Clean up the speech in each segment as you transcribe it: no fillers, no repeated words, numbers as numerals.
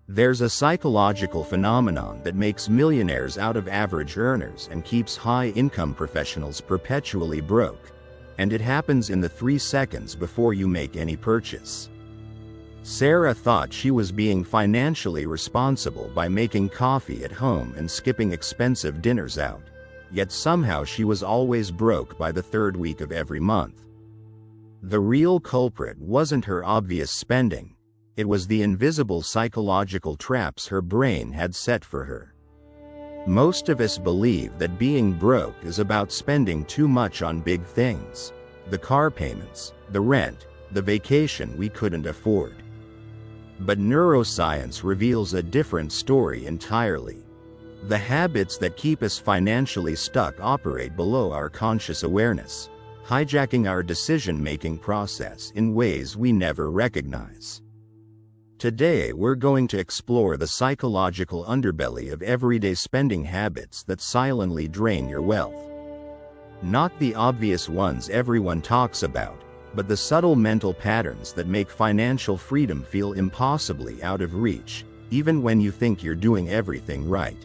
There's a psychological phenomenon that makes millionaires out of average earners and keeps high-income professionals perpetually broke, and it happens in the 3 seconds before you make any purchase. Sarah thought she was being financially responsible by making coffee at home and skipping expensive dinners out, yet somehow she was always broke by the 3rd week of every month. The real culprit wasn't her obvious spending. It was the invisible psychological traps her brain had set for her. Most of us believe that being broke is about spending too much on big things: the car payments, the rent, the vacation we couldn't afford. But neuroscience reveals a different story entirely. The habits that keep us financially stuck operate below our conscious awareness, hijacking our decision-making process in ways we never recognize. Today we're going to explore the psychological underbelly of everyday spending habits that silently drain your wealth. Not the obvious ones everyone talks about, but the subtle mental patterns that make financial freedom feel impossibly out of reach, even when you think you're doing everything right.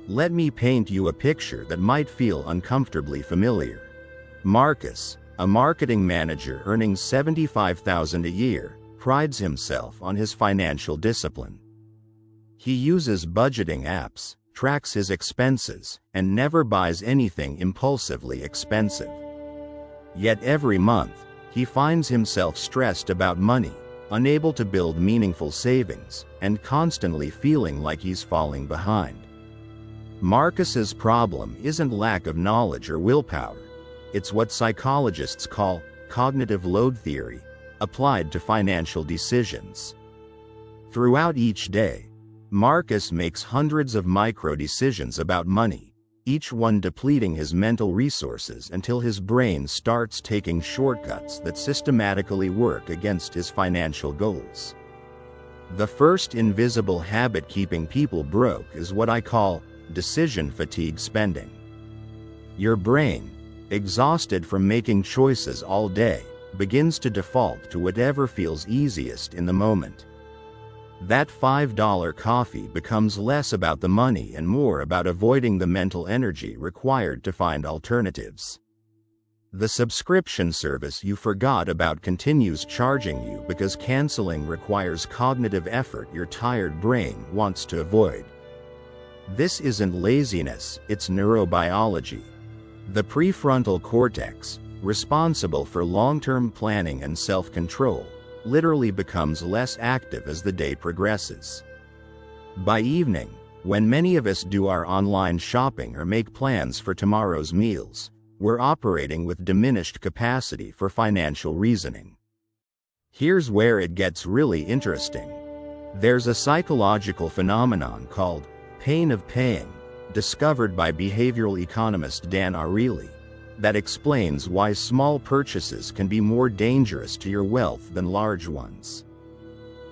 Let me paint you a picture that might feel uncomfortably familiar. Marcus, a marketing manager earning $75,000 a year, prides himself on his financial discipline. He uses budgeting apps, tracks his expenses, and never buys anything impulsively expensive. Yet every month, he finds himself stressed about money, unable to build meaningful savings, and constantly feeling like he's falling behind. Marcus's problem isn't lack of knowledge or willpower. It's what psychologists call cognitive load theory, applied to financial decisions. Throughout each day, Marcus makes hundreds of micro-decisions about money, each one depleting his mental resources until his brain starts taking shortcuts that systematically work against his financial goals. The first invisible habit keeping people broke is what I call decision fatigue spending. Your brain, exhausted from making choices all day, begins to default to whatever feels easiest in the moment. That $5 coffee becomes less about the money and more about avoiding the mental energy required to find alternatives. The subscription service you forgot about continues charging you because canceling requires cognitive effort your tired brain wants to avoid. This isn't laziness, it's neurobiology. The prefrontal cortex, responsible for long-term planning and self-control, literally becomes less active as the day progresses. By evening, when many of us do our online shopping or make plans for tomorrow's meals, we're operating with diminished capacity for financial reasoning. Here's where it gets really interesting. There's a psychological phenomenon called pain of paying, discovered by behavioral economist Dan Ariely, that explains why small purchases can be more dangerous to your wealth than large ones.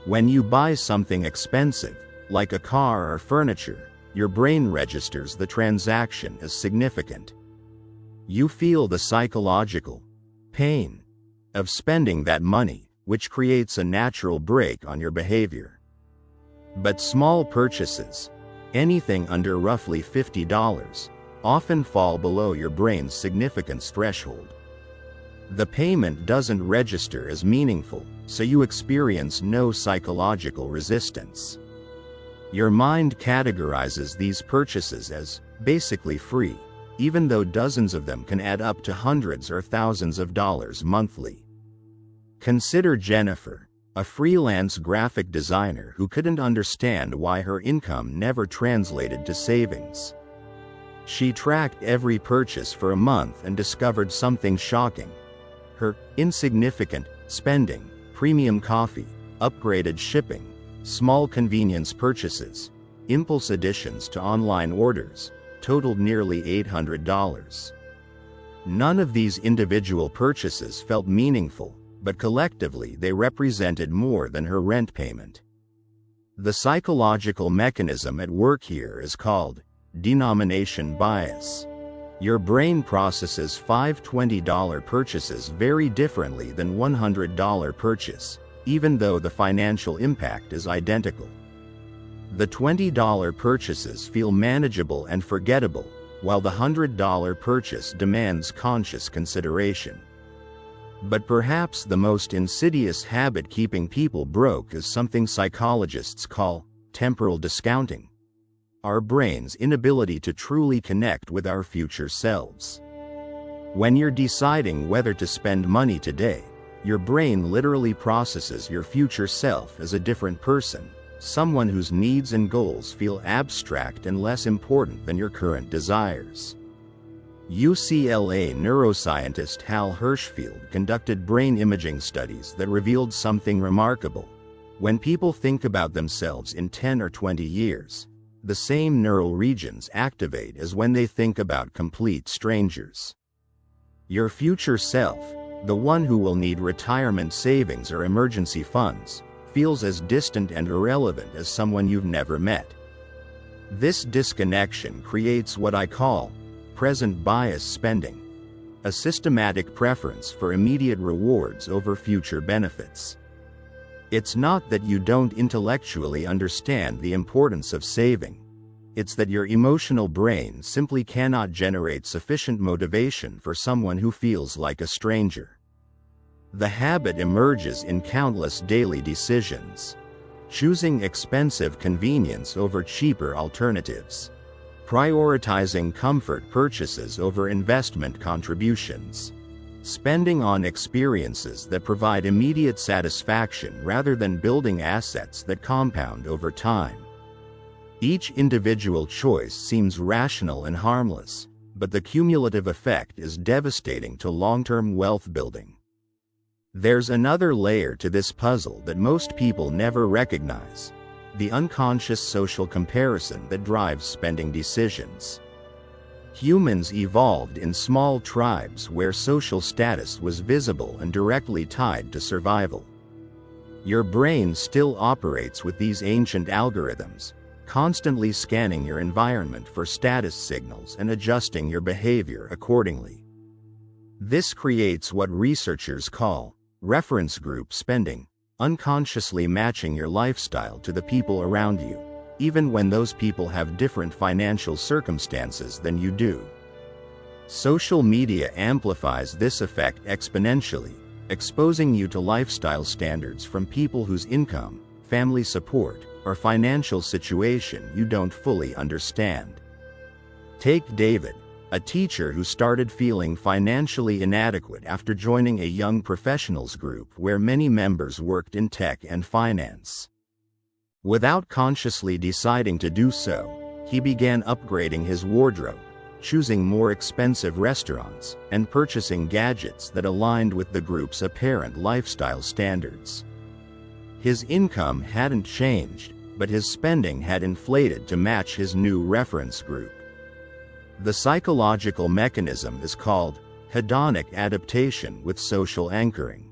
When you buy something expensive, like a car or furniture, your brain registers the transaction as significant. You feel the psychological pain of spending that money, which creates a natural brake on your behavior. But small purchases, anything under roughly $50, often fall below your brain's significance threshold. The payment doesn't register as meaningful, so you experience no psychological resistance. Your mind categorizes these purchases as basically free, even though dozens of them can add up to hundreds or thousands of dollars monthly. Consider Jennifer, a freelance graphic designer who couldn't understand why her income never translated to savings. She tracked every purchase for a month and discovered something shocking. Her insignificant spending, premium coffee, upgraded shipping, small convenience purchases, impulse additions to online orders, totaled nearly $800. None of these individual purchases felt meaningful, but collectively they represented more than her rent payment. The psychological mechanism at work here is called denomination bias. Your brain processes five $20 purchases very differently than $100 purchase, even though the financial impact is identical. The $20 purchases feel manageable and forgettable, while the $100 purchase demands conscious consideration. But perhaps the most insidious habit keeping people broke is something psychologists call temporal discounting. Our brain's inability to truly connect with our future selves. When you're deciding whether to spend money today, your brain literally processes your future self as a different person, someone whose needs and goals feel abstract and less important than your current desires. UCLA neuroscientist Hal Hershfield conducted brain imaging studies that revealed something remarkable. When people think about themselves in 10 or 20 years, the same neural regions activate as when they think about complete strangers. Your future self, the one who will need retirement savings or emergency funds, feels as distant and irrelevant as someone you've never met. This disconnection creates what I call present bias spending, a systematic preference for immediate rewards over future benefits. It's not that you don't intellectually understand the importance of saving. It's that your emotional brain simply cannot generate sufficient motivation for someone who feels like a stranger. The habit emerges in countless daily decisions. Choosing expensive convenience over cheaper alternatives. Prioritizing comfort purchases over investment contributions. Spending on experiences that provide immediate satisfaction rather than building assets that compound over time. Each individual choice seems rational and harmless, but the cumulative effect is devastating to long-term wealth building. There's another layer to this puzzle that most people never recognize: the unconscious social comparison that drives spending decisions. Humans evolved in small tribes where social status was visible and directly tied to survival. Your brain still operates with these ancient algorithms, constantly scanning your environment for status signals and adjusting your behavior accordingly. This creates what researchers call reference group spending, unconsciously matching your lifestyle to the people around you, even when those people have different financial circumstances than you do. Social media amplifies this effect exponentially, exposing you to lifestyle standards from people whose income, family support, or financial situation you don't fully understand. Take David, a teacher who started feeling financially inadequate after joining a young professionals group where many members worked in tech and finance. Without consciously deciding to do so, he began upgrading his wardrobe, choosing more expensive restaurants, and purchasing gadgets that aligned with the group's apparent lifestyle standards. His income hadn't changed, but his spending had inflated to match his new reference group. The psychological mechanism is called hedonic adaptation with social anchoring.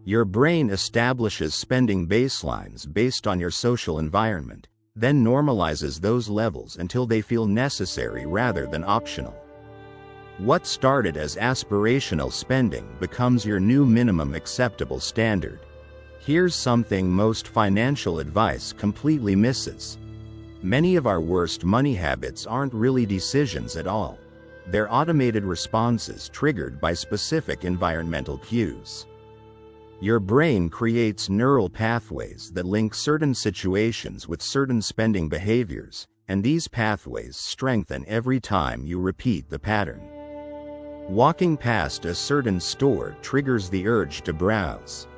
Your brain establishes spending baselines based on your social environment, then normalizes those levels until they feel necessary rather than optional. What started as aspirational spending becomes your new minimum acceptable standard. Here's something most financial advice completely misses. Many of our worst money habits aren't really decisions at all. They're automated responses triggered by specific environmental cues. Your brain creates neural pathways that link certain situations with certain spending behaviors, and these pathways strengthen every time you repeat the pattern. Walking past a certain store triggers the urge to browse.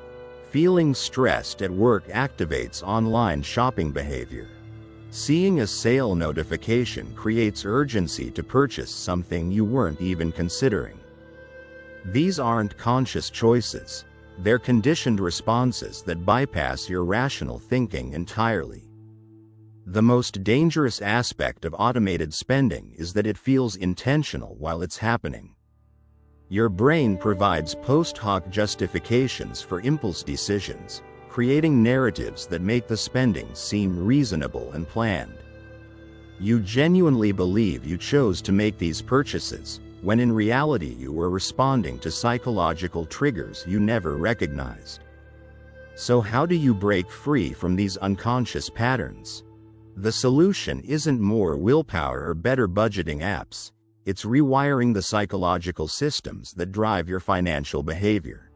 Feeling stressed at work activates online shopping behavior. Seeing a sale notification creates urgency to purchase something you weren't even considering. These aren't conscious choices. They're conditioned responses that bypass your rational thinking entirely. The most dangerous aspect of automated spending is that it feels intentional while it's happening. Your brain provides post hoc justifications for impulse decisions, creating narratives that make the spending seem reasonable and planned. You genuinely believe you chose to make these purchases, when in reality you were responding to psychological triggers you never recognized. So how do you break free from these unconscious patterns? The solution isn't more willpower or better budgeting apps. It's rewiring the psychological systems that drive your financial behavior.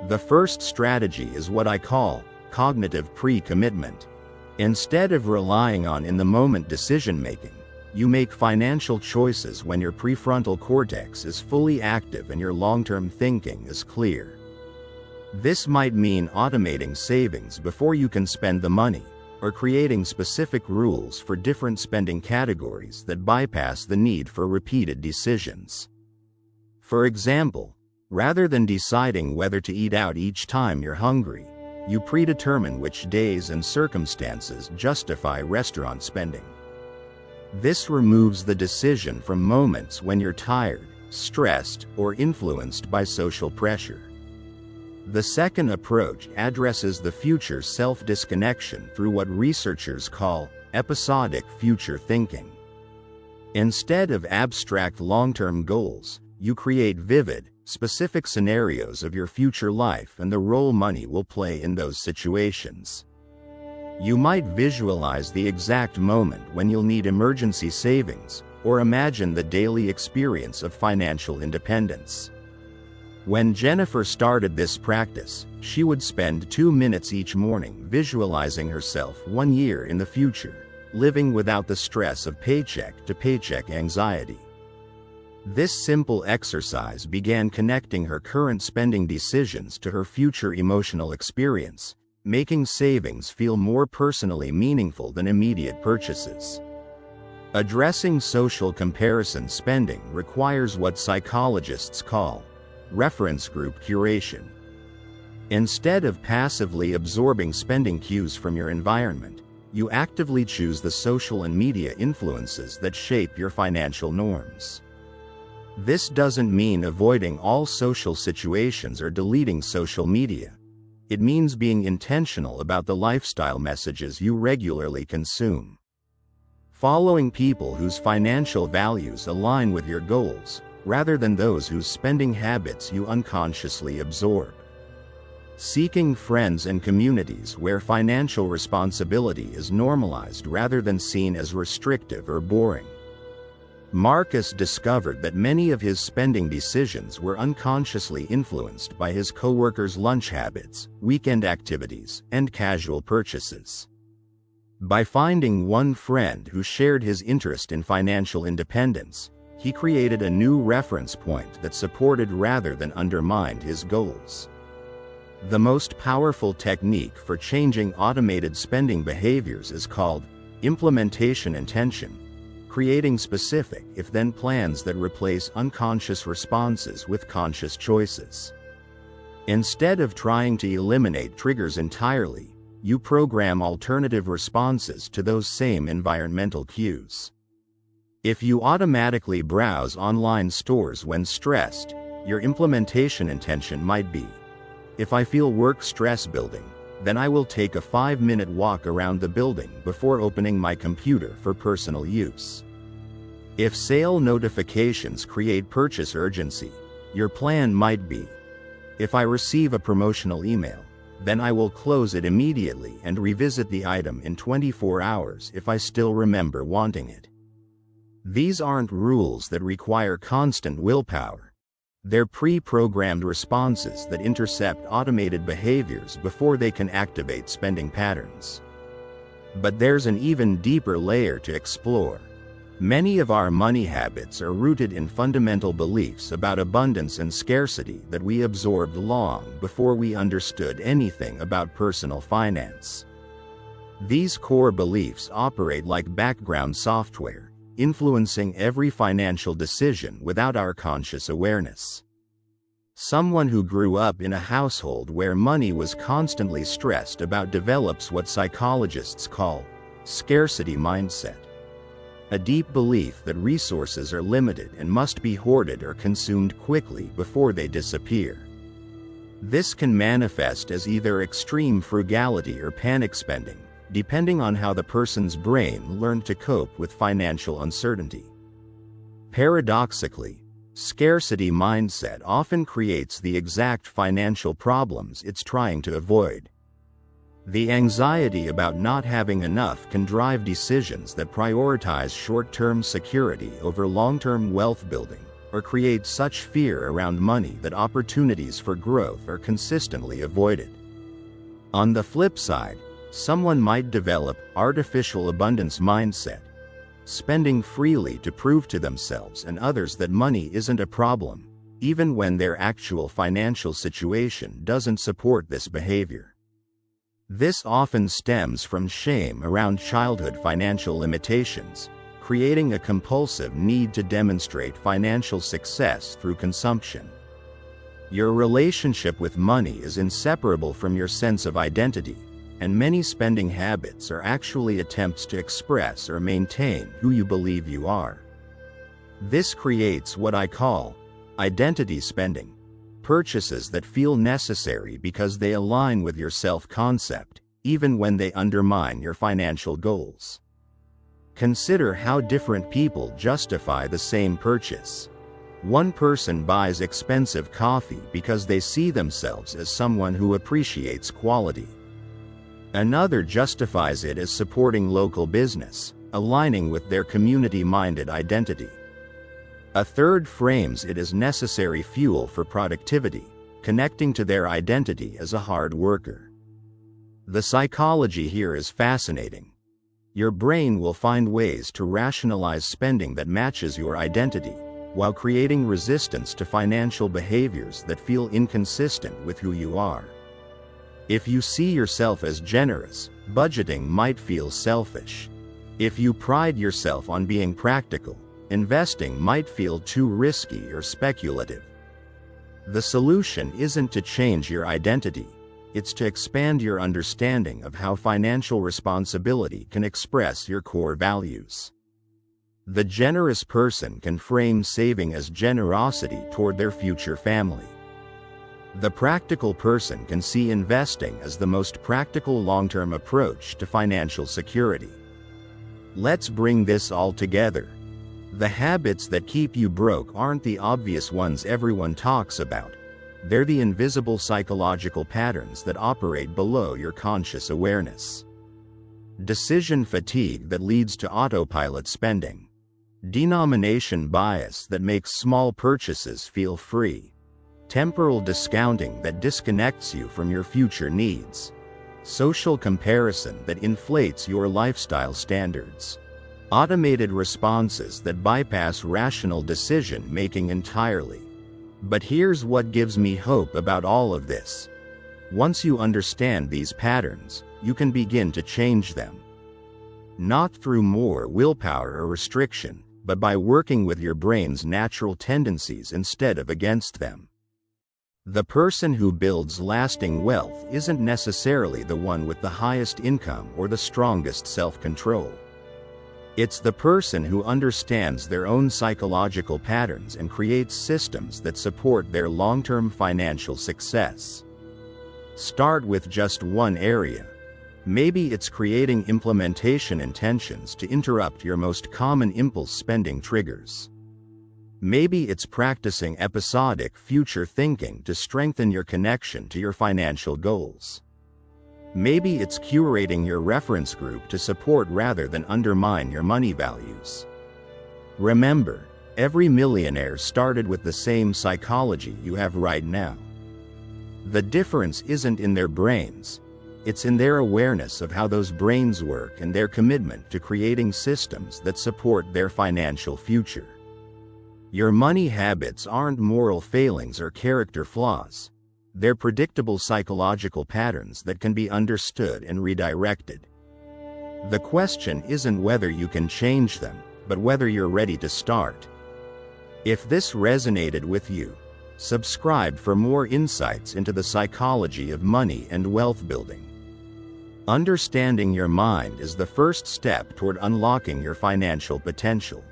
The first strategy is what I call cognitive pre-commitment. Instead of relying on in-the-moment decision-making, you make financial choices when your prefrontal cortex is fully active and your long-term thinking is clear. This might mean automating savings before you can spend the money, or creating specific rules for different spending categories that bypass the need for repeated decisions. For example, rather than deciding whether to eat out each time you're hungry, you predetermine which days and circumstances justify restaurant spending. This removes the decision from moments when you're tired, stressed, or influenced by social pressure. The second approach addresses the future self-disconnection through what researchers call episodic future thinking. Instead of abstract long-term goals, you create vivid, specific scenarios of your future life and the role money will play in those situations. You might visualize the exact moment when you'll need emergency savings, or imagine the daily experience of financial independence. When Jennifer started this practice, she would spend 2 minutes each morning visualizing herself 1 year in the future, living without the stress of paycheck-to-paycheck anxiety. This simple exercise began connecting her current spending decisions to her future emotional experience, making savings feel more personally meaningful than immediate purchases. Addressing social comparison spending requires what psychologists call reference group curation. Instead of passively absorbing spending cues from your environment, you actively choose the social and media influences that shape your financial norms. This doesn't mean avoiding all social situations or deleting social media. It means being intentional about the lifestyle messages you regularly consume. Following people whose financial values align with your goals, rather than those whose spending habits you unconsciously absorb. Seeking friends and communities where financial responsibility is normalized rather than seen as restrictive or boring. Marcus discovered that many of his spending decisions were unconsciously influenced by his coworkers' lunch habits, weekend activities, and casual purchases. By finding one friend who shared his interest in financial independence, he created a new reference point that supported rather than undermined his goals. The most powerful technique for changing automated spending behaviors is called implementation intention, creating specific if-then plans that replace unconscious responses with conscious choices. Instead of trying to eliminate triggers entirely, you program alternative responses to those same environmental cues. If you automatically browse online stores when stressed, your implementation intention might be, if I feel work stress building, then I will take a 5-minute walk around the building before opening my computer for personal use. If sale notifications create purchase urgency, your plan might be, if I receive a promotional email, then I will close it immediately and revisit the item in 24 hours if I still remember wanting it. These aren't rules that require constant willpower. They're pre-programmed responses that intercept automated behaviors before they can activate spending patterns. But there's an even deeper layer to explore. Many of our money habits are rooted in fundamental beliefs about abundance and scarcity that we absorbed long before we understood anything about personal finance. These core beliefs operate like background software, influencing every financial decision without our conscious awareness. Someone who grew up in a household where money was constantly stressed about develops what psychologists call scarcity mindset, a deep belief that resources are limited and must be hoarded or consumed quickly before they disappear. This can manifest as either extreme frugality or panic spending, depending on how the person's brain learned to cope with financial uncertainty. Paradoxically, scarcity mindset often creates the exact financial problems it's trying to avoid. The anxiety about not having enough can drive decisions that prioritize short-term security over long-term wealth building, or create such fear around money that opportunities for growth are consistently avoided. On the flip side, someone might develop artificial abundance mindset, spending freely to prove to themselves and others that money isn't a problem, even when their actual financial situation doesn't support this behavior. This often stems from shame around childhood financial limitations, creating a compulsive need to demonstrate financial success through consumption. Your relationship with money is inseparable from your sense of identity, and many spending habits are actually attempts to express or maintain who you believe you are. This creates what I call identity spending, purchases that feel necessary because they align with your self-concept, even when they undermine your financial goals. Consider how different people justify the same purchase. One person buys expensive coffee because they see themselves as someone who appreciates quality. Another justifies it as supporting local business, aligning with their community-minded identity. A third frames it as necessary fuel for productivity, connecting to their identity as a hard worker. The psychology here is fascinating. Your brain will find ways to rationalize spending that matches your identity, while creating resistance to financial behaviors that feel inconsistent with who you are. If you see yourself as generous, budgeting might feel selfish. If you pride yourself on being practical, investing might feel too risky or speculative. The solution isn't to change your identity, it's to expand your understanding of how financial responsibility can express your core values. The generous person can frame saving as generosity toward their future family. The practical person can see investing as the most practical long-term approach to financial security. Let's bring this all together. The habits that keep you broke aren't the obvious ones everyone talks about. They're the invisible psychological patterns that operate below your conscious awareness. Decision fatigue that leads to autopilot spending. Denomination bias that makes small purchases feel free. Temporal discounting that disconnects you from your future needs. Social comparison that inflates your lifestyle standards. Automated responses that bypass rational decision-making entirely. But here's what gives me hope about all of this. Once you understand these patterns, you can begin to change them. Not through more willpower or restriction, but by working with your brain's natural tendencies instead of against them. The person who builds lasting wealth isn't necessarily the one with the highest income or the strongest self-control. It's the person who understands their own psychological patterns and creates systems that support their long-term financial success. Start with just one area. Maybe it's creating implementation intentions to interrupt your most common impulse spending triggers. Maybe it's practicing episodic future thinking to strengthen your connection to your financial goals. Maybe it's curating your reference group to support rather than undermine your money values. Remember, every millionaire started with the same psychology you have right now. The difference isn't in their brains, it's in their awareness of how those brains work and their commitment to creating systems that support their financial future. Your money habits aren't moral failings or character flaws. They're predictable psychological patterns that can be understood and redirected. The question isn't whether you can change them, but whether you're ready to start. If this resonated with you, subscribe for more insights into the psychology of money and wealth building. Understanding your mind is the first step toward unlocking your financial potential.